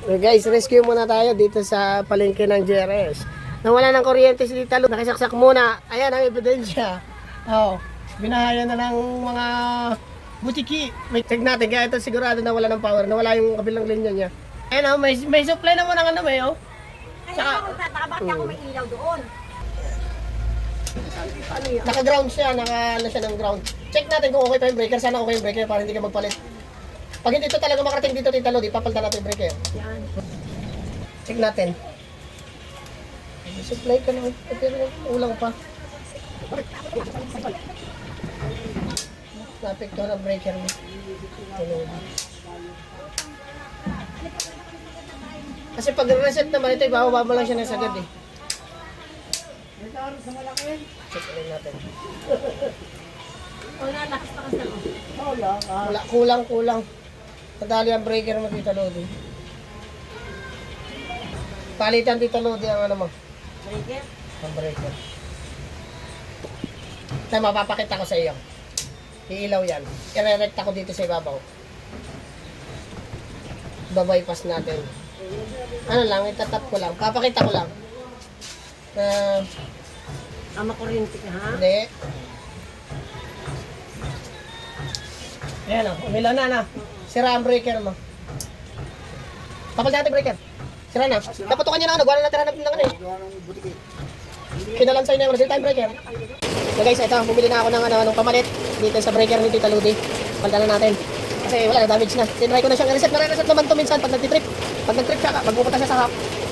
Okay guys, rescue muna tayo dito sa palengke ng GRS. Nawala ng kuryente si Tita Lu. Nakisaksak muna. Ayan ang ebidensya. Oh, binahaya na ng mga butiki. May check natin. Kaya ito sigurado na wala ng power. Nawala yung kabilang linya niya. Ayan oh, may supply naman ng ano may oh. Kaya bakit ako may ilaw doon? Naka-ground siya, ano siya ng ground. Check natin kung okay pa yung breaker. Sana okay yung breaker para hindi ka magpalit. Pag hindi ito talaga makarating dito, Tita Lu, di papalitan natin yung breaker. Yan. Check natin. Supply ka na. Pero ulang pa. Napikto na breaker mo. Kasi pag reset naman ito, ibababa mo lang siya ng sagad eh. Check natin. Wala, lakas na. Wala, kulang. Nadali ang breaker mo, Tita Lodi. Palitan, Tita Lodi, ang ano mo. Breaker? Ang breaker. Na mapapakita ko sa iyo. Iilaw yan. I-recta ko dito sa ibabaw. Babypass natin. Ano lang, itatap ko lang. Papakita ko lang. Makuryente ka ha? Hindi. Ayan o, umilaw na. Sira ang breaker mo. Papalitan natin breaker. Sira na. Naputukan niya na ano, gawa na natin ng ano eh. Kinalan sa'yo na yung reset time breaker. So guys, ito, bumili na ako ng pamalit dito sa breaker ni Tita Ludi. Palitan na natin. Kasi wala na, damage na. Tinry ko na siyang i-reset. Nare-reset naman to minsan pag nagtitrip. Pag nag-trip siya, pagbupunta siya sa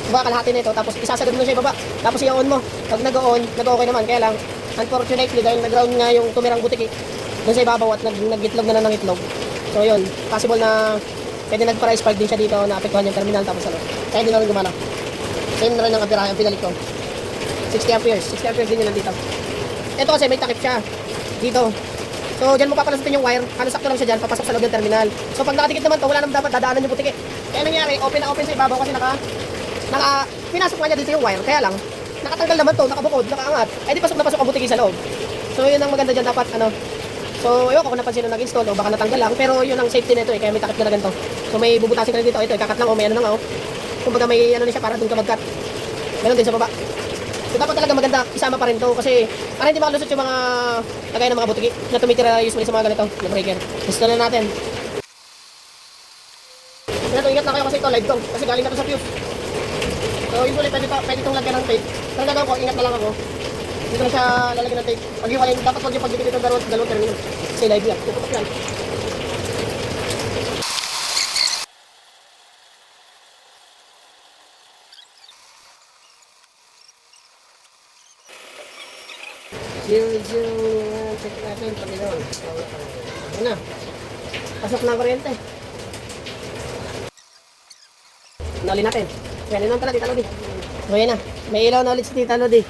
kalahati nito, tapos isasagad mo na siya ibaba. Tapos i-on mo. Pag nag-on, nag-okay naman. Kaya lang, unfortunately, dahil nag-ground nga yung tumirang butiki doon sa ibabaw at nag-itlog na ng itlog. So yun, possible na pwede nag-price spike din siya dito na apektuhan yung terminal tapos ano. Kaya hindi na rin gumana. Same na rin ang kapirahe ang pinalit ko. 60 amperes. 60 amperes din yun nandito. Ito kasi may takip siya. Dito. So dyan mo papalasatin yung wire. Ano sakto lang siya dyan, papasok sa loob ng terminal. So pag nakadikit naman to, wala naman dapat dadaanan yung butiki. Kaya nangyari, open na open sa ibabaw kasi pinasok nga niya dito yung wire. Kaya lang, nakatanggal naman to, nakabukod, nakaangat. Ay di pasok na pasok ang butiki sa loob. So yun ang maganda dyan dapat ano. So ayoko kung napansin nung nag-install o baka natanggal lang. Pero yun ang safety nito eh, kaya may takip na ganito. So may bubutasin ka na dito. Ito, ikakat lang o may ano na nga o. Kumbaga may ano na siya para doon ka mag-cut. Meron din sa baba. So dapat talaga maganda isama pa rin to kasi para hindi makalusot yung mga lagay ng mga butiki na tumitira usually sa mga ganito na breaker. Install na natin. Ito, ingat na kayo kasi ito live to kasi galing na to sa fuse. So usually pwede itong lagyan ng tape. Pero gagawin ko, ingat na lang ako. Dito na siya lalagyan ng tape. Dapat huwag yung pagdikit ito dalawang terminal. Kasi live yan. Tututok yan. Check natin pag ito. Ano na? Pasok na ang kuryente. Nali natin. Yan, inon ka na, Tita Lodi. So yan na. May ilaw na ulit si Tita Lodi.